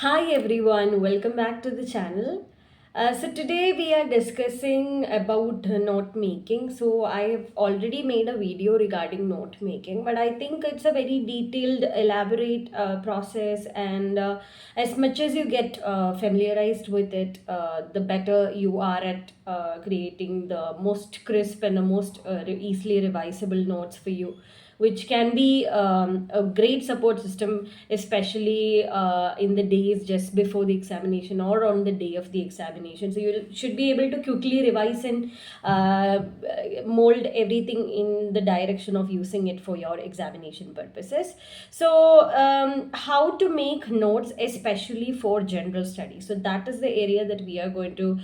Hi everyone, welcome back to the channel. So today we are discussing about note making. So I have already made a video regarding note making, but I think it's a very detailed, elaborate process, and as much as you get familiarized with it, the better you are at creating the most crisp and the most easily revisable notes for you, which can be a great support system, especially in the days just before the examination or on the day of the examination. So you should be able to quickly revise and uh, mold everything in the direction of using it for your examination purposes. So how to make notes, especially for general studies, so that is the area that we are going to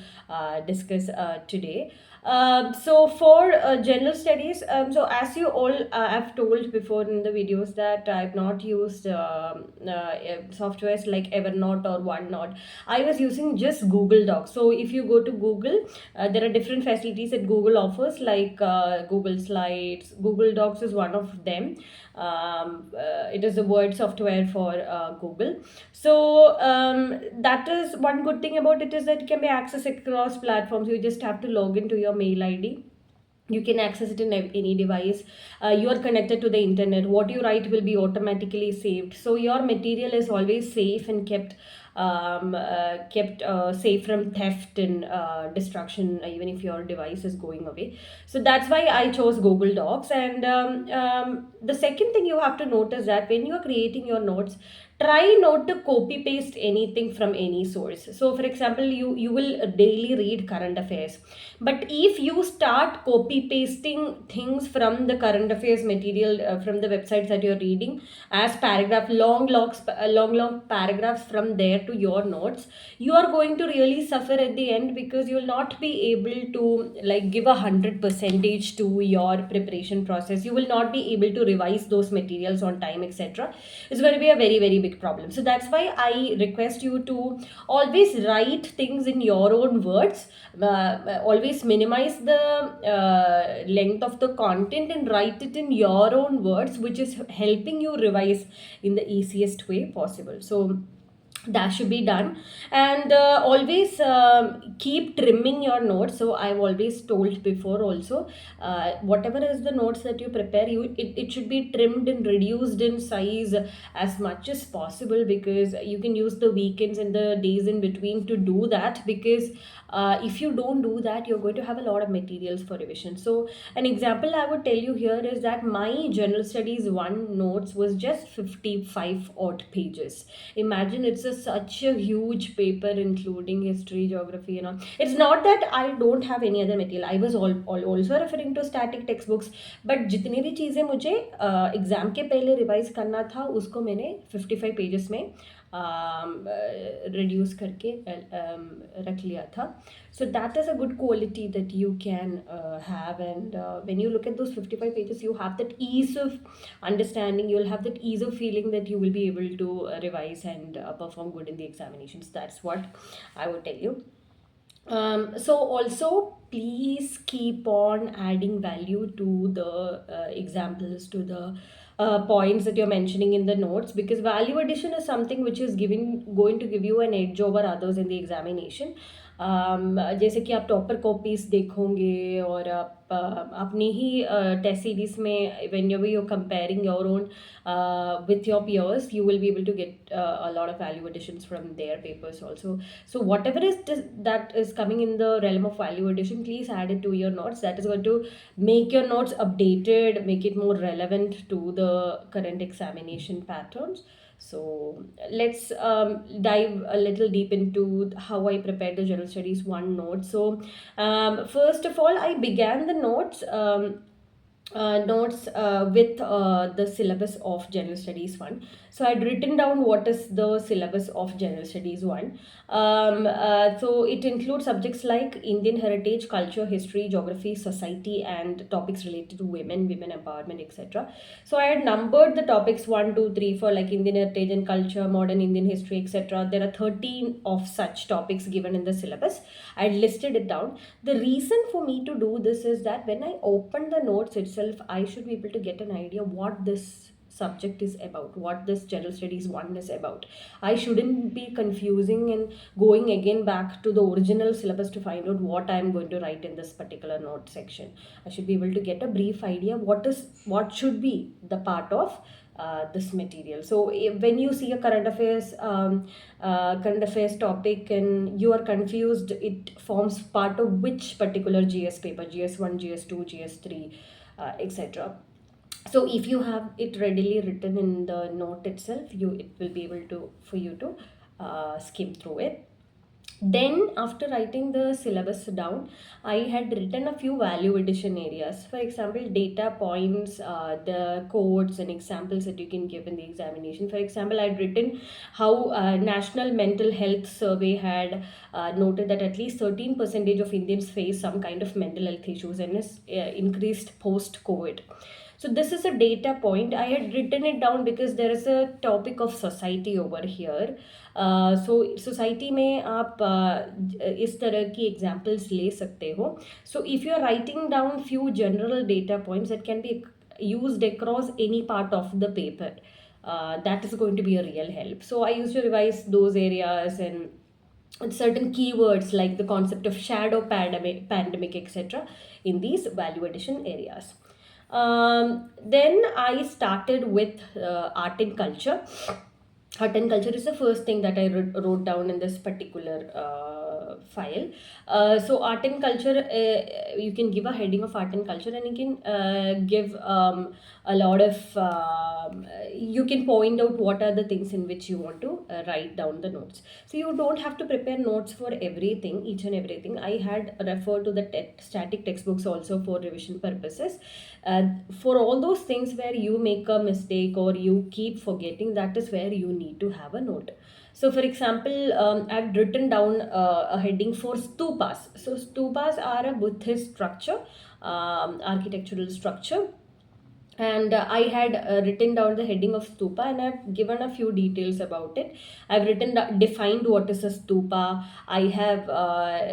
discuss today. So for general studies, so as you all have told before in the videos that I've not used softwares like Evernote or OneNote. I was using just Google Docs. So if you go to Google, there are different facilities that Google offers, like Google Slides. Google Docs is one of them. It is a word software for Google. So that is one good thing about it, is that it can be accessed across platforms. You just have to log into your mail ID. You can access it in any device. You are connected to the internet. What you write will be automatically saved, so your material is always safe and kept safe from theft and destruction, even if your device is going away. So that's why I chose Google Docs. And the second thing you have to notice that when you are creating your notes, try not to copy paste anything from any source. So for example, you will daily read current affairs, but if you start copy pasting things from the current affairs material, from the websites that you're reading, as paragraph, long paragraphs from there to your notes, you are going to really suffer at the end, because you will not be able to like give 100 percentage to your preparation process. You will not be able to revise those materials on time, etc. It's going to be a very very big problem. So that's why I request you to always write things in your own words. Always minimize the length of the content and write it in your own words, which is helping you revise in the easiest way possible. So that should be done. And always keep trimming your notes. So I've always told before also, whatever is the notes that you prepare, it should be trimmed and reduced in size as much as possible, because you can use the weekends and the days in between to do that. Because if you don't do that, you're going to have a lot of materials for revision. So an example I would tell you here is that my general studies one notes was just 55 odd pages. Imagine, it's such a huge paper, including history, geography, and all. It's not that I don't have any other material. I was also referring to static textbooks, but जितनी भी चीज़ें मुझे exam के पहले revise करना था, उसको मैंने 55 पेजेस में रिड्यूस करके रख लिया था. So that is a good quality that you can have. And when you look at those 55 pages, you have that ease of understanding. You'll have that ease of feeling that you will be able to revise and perform good in the examinations. That's what I would tell you. So also, please keep on adding value to the examples, to the points that you're mentioning in the notes, because value addition is something which is going to give you an edge over others in the examination. जैसे कि आप topper copies देखोगे, और आप अपनी ही test series में when you comparing your own with your peers, you will be able to get a lot of value additions from their papers also. So whatever that is coming in the realm of value addition, please add it to your notes. That is going to make your notes updated, make it more relevant to the current examination patterns. So let's dive a little deep into how I prepared the general studies one note. So first of all, I began the notes with the syllabus of general studies 1. So I'd written down what is the syllabus of general studies 1. So it includes subjects like Indian heritage, culture, history, geography, society, and topics related to women empowerment, etc. So I had numbered the topics 1, 2, 3 for like Indian heritage and culture, modern Indian history, etc. There are 13 of such topics given in the syllabus. I listed it down. The reason for me to do this is that when I open the notes itself, I should be able to get an idea what this subject is about, what this general studies one is about. I shouldn't be confusing and going again back to the original syllabus to find out what I'm going to write in this particular note section. I should be able to get a brief idea what should be the part of this material. So when you see a current affairs topic and you are confused, it forms part of which particular GS paper, GS1, GS2, GS3, etc. So if you have it readily written in the note itself, it will be able to for you to skim through it. Then after writing the syllabus down, I had written a few value addition areas. For example, data points, the codes and examples that you can give in the examination. For example, I'd written how National Mental Health Survey had noted that at least 13% of Indians face some kind of mental health issues and is increased post-COVID. So this is a data point. I had written it down because there is a topic of society over here. So society में आप इस तरह की examples ले सकते हो. So if you are writing down few general data points that can be used across any part of the paper, that is going to be a real help. So I used to revise those areas and certain keywords like the concept of shadow pandemic etc. in these value addition areas. Then I started with art and culture. Art and culture is the first thing that I wrote down in this particular file. So art and culture, you can give a heading of art and culture, and you can give a lot of you can point out what are the things in which you want to write down the notes. So you don't have to prepare notes for everything, each and everything. I had referred to the static textbooks also for revision purposes. For all those things where you make a mistake or you keep forgetting, that is where you need to have a note. So for example, I've written down a heading for stupas. So stupas are a Buddhist structure, architectural structure, and I had written down the heading of stupa, and I've given a few details about it. I've defined what is a stupa. I have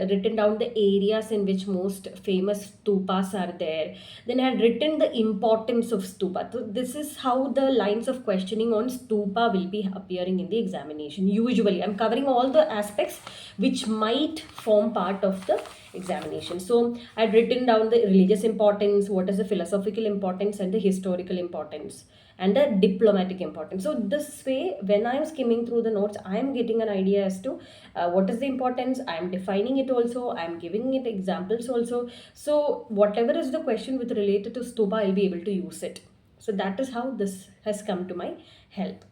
written down the areas in which most famous stupas are there. Then I had written the importance of stupa. So this is how the lines of questioning on stupa will be appearing in the examination. Usually I'm covering all the aspects which might form part of the examination. So I'd written down the religious importance, what is the philosophical importance, and the historical importance, and the diplomatic importance. So this way, when I'm skimming through the notes, I'm getting an idea as to what is the importance. I'm defining it also. I'm giving it examples also. So whatever is the question with related to stupa, I'll be able to use it. So that is how this has come to my help.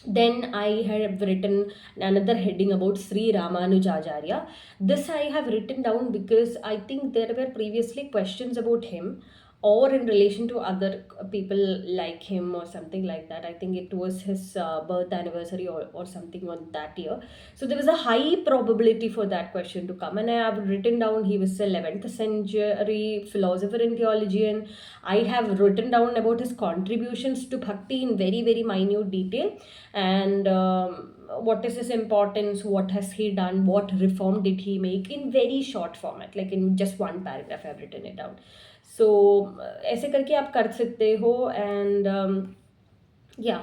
Then I have written another heading about Sri Ramanujacharya. This I have written down because I think there were previously questions about him or in relation to other people like him or something like that. I think it was his birth anniversary or something on that year. So there was a high probability for that question to come. And I have written down he was a 11th century philosopher and theologian. I have written down about his contributions to Bhakti in very, very minute detail. And what is his importance, what has he done, what reform did he make, in very short format, like in just one paragraph I've written it down. So ऐसे करके आप कर सकते हो. And yeah,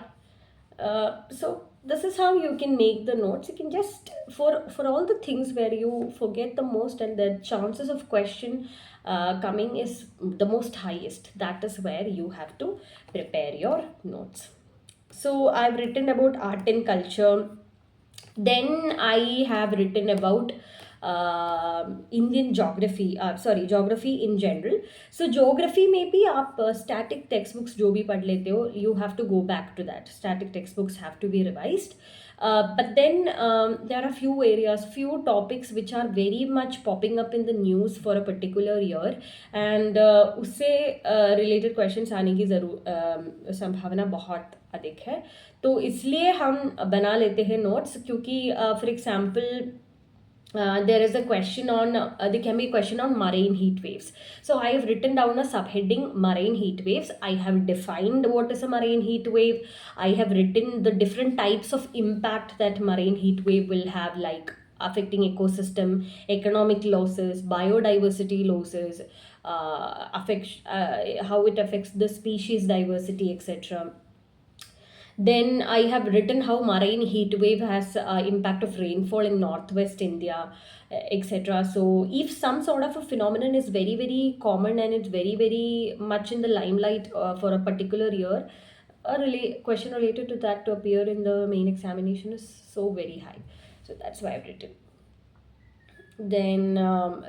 so this is how you can make the notes. You can just for all the things where you forget the most and the chances of question coming is the most highest, that is where you have to prepare your notes. So I've written about art and culture. Then I have written about Indian geography, geography in general. So geography में भी आप static textbooks जो भी पढ़ लेते हो, you have to go back to that. Static textbooks have to be revised. But then there are few areas, few topics which are very much popping up in the news for a particular year, and उससे related questions आने की संभावना बहुत अधिक है. तो इसलिए हम बना लेते हैं notes, क्योंकि for example there is a question on there can be a question on marine heat waves. So I have written down a subheading marine heat waves. I have defined what is a marine heat wave. I have written the different types of impact that marine heat wave will have, like affecting ecosystem, economic losses, biodiversity losses, how it affects the species diversity, etc. Then I have written how marine heat wave has impact of rainfall in northwest India, etc. So if some sort of a phenomenon is very very common and it's very very much in the limelight for a particular year, a question related to that to appear in the main examination is so very high. So that's why I've written. Then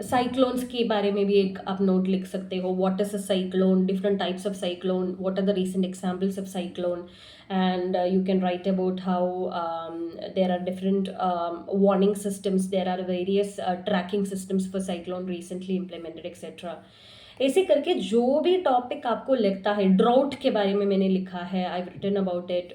cyclones के बारे में भी एक आप note लिख सकते हो. What is a cyclone, different types of cyclone, what are the recent examples of cyclone, and you can write about how there are different warning systems, there are various tracking systems for cyclone recently implemented, etc. ऐसे करके जो भी topic आपको लगता है. Drought के बारे में मैंने लिखा है, I written about it,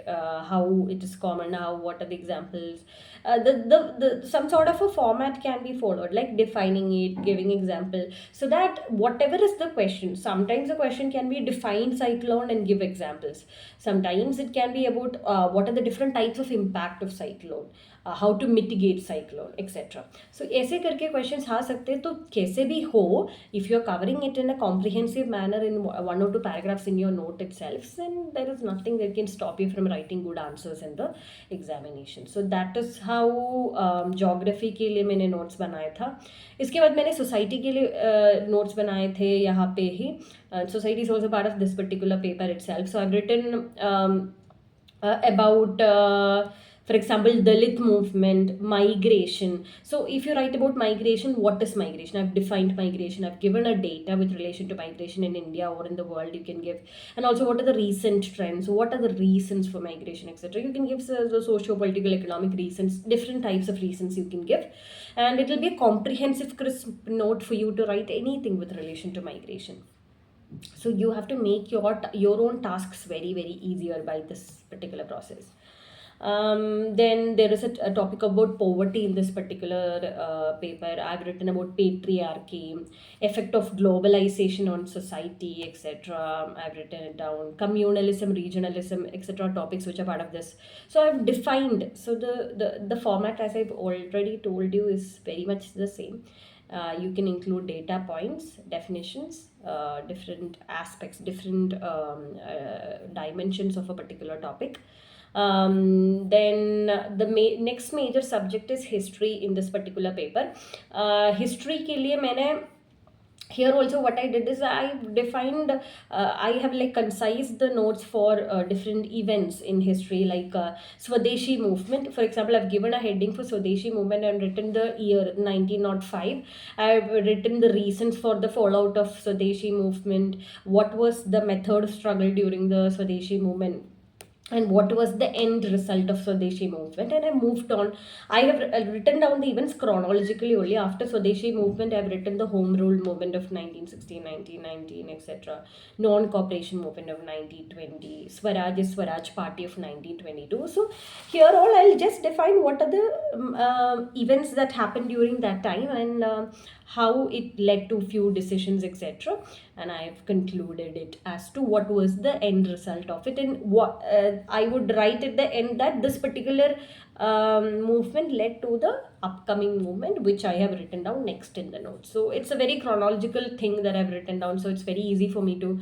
how it is common, how what are the examples. The some sort of a format can be followed, like defining it, giving example, so that whatever is the question, sometimes the question can be define cyclone and give examples, sometimes it can be about what are the different types of impact of cyclone, how to mitigate cyclone, etc. So ऐसे करके questions आ सकते हैं. तो कैसे भी हो, if you are covering it in a comprehensive manner in one or two paragraphs in your note itself, then there is nothing that can stop you from writing good answers in the examination. So that is how geography के लिए मैंने notes बनाया था. इसके बाद मैंने society के लिए notes बनाए थे यहाँ पे ही. Society is also part of this particular paper itself. So I've written about for example Dalit movement, migration. So if you write about migration, what is migration? I've defined migration, I've given a data with relation to migration in India or in the world you can give, and also what are the recent trends, what are the reasons for migration, etc. You can give the socio-political, economic reasons, different types of reasons you can give, and it will be a comprehensive crisp note for you to write anything with relation to migration. So you have to make your own tasks very very easier by this particular process. Then there is a topic about poverty in this particular paper. I've written about patriarchy, effect of globalization on society, etc. I've written it down. Communalism, regionalism, etc. Topics which are part of this. So I've defined. So the format, as I've already told you, is very much the same. You can include data points, definitions, different aspects, different dimensions of a particular topic. Then the next major subject is history in this particular paper. History के लिए मैंने here also what I did is I defined, I have like concised the notes for different events in history, like Swadeshi movement. For example, I've given a heading for Swadeshi movement and written the year 1905. I've written the reasons for the fallout of Swadeshi movement, what was the method of struggle during the Swadeshi movement, and what was the end result of Swadeshi movement, and I moved on. I have written down the events chronologically only. After Swadeshi movement, I have written the Home Rule movement of 1916, 1919, etc. Non-cooperation movement of 1920, Swaraj is Swaraj party of 1922. So here all I'll just define what are the events that happened during that time, and how it led to few decisions, etc. And I have concluded it as to what was the end result of it, and what I would write at the end that this particular movement led to the upcoming movement, which I have written down next in the notes. So it's a very chronological thing that I've written down, so it's very easy for me to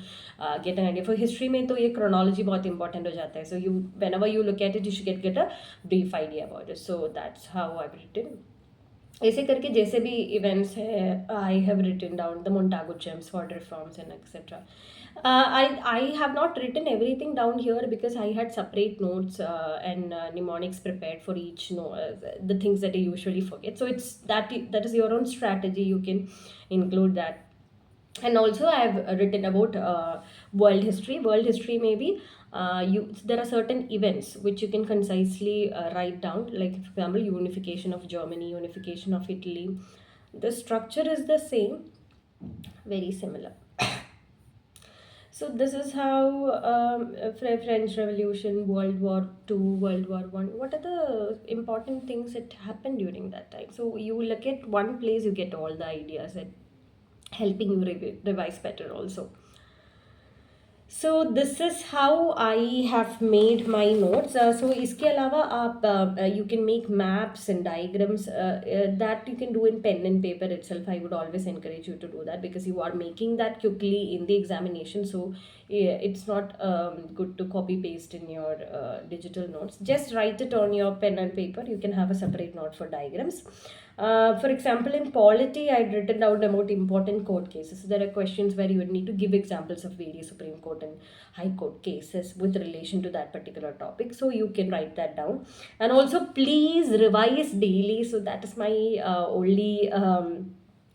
get an idea. For history में तो ये chronology बहुत important हो जाता है. So you, whenever you look at it, you should get a brief idea about it. So that's how I've written. ऐसे करके जैसे भी इवेंट्स है, I have written down the Montagu James for reforms and etcetera. I have not written everything down here because I had separate notes and mnemonics prepared for each the things that I usually forget. So it's that is your own strategy. You can include that. And also I have written about world history. World history maybe there are certain events which you can concisely write down, like for example unification of Germany, unification of Italy. The structure is the same, very similar. So this is how French Revolution, World War II, World War One. What are the important things that happened during that time? So you look at one place, you get all the ideas and helping you revise better also. So this is how I have made my notes. So इसके अलावा आप you can make maps and diagrams that you can do in pen and paper itself. I would always encourage you to do that because you are making that quickly in the examination. So yeah, it's not good to copy paste in your digital notes. Just write it on your pen and paper. You can have a separate note for diagrams. For example, in polity, I'd written down about important court cases. So there are questions where you would need to give examples of various Supreme Court and High Court cases with relation to that particular topic. So you can write that down. And also, please revise daily. So that is my only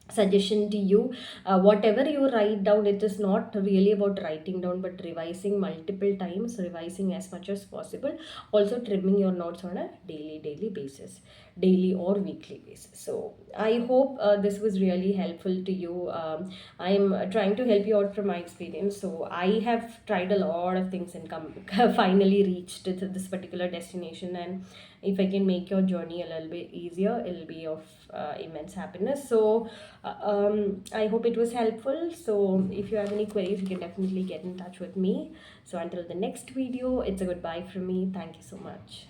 suggestion to you. Whatever you write down, it is not really about writing down but revising multiple times, revising as much as possible, also trimming your notes on a daily basis, daily or weekly basis. So I hope this was really helpful to you. I'm trying to help you out from my experience. So I have tried a lot of things and finally reached to this particular destination, and if I can make your journey a little bit easier, it'll be of immense happiness. So I hope it was helpful. So if you have any queries, you can definitely get in touch with me. So until the next video, it's a goodbye from me. Thank you so much.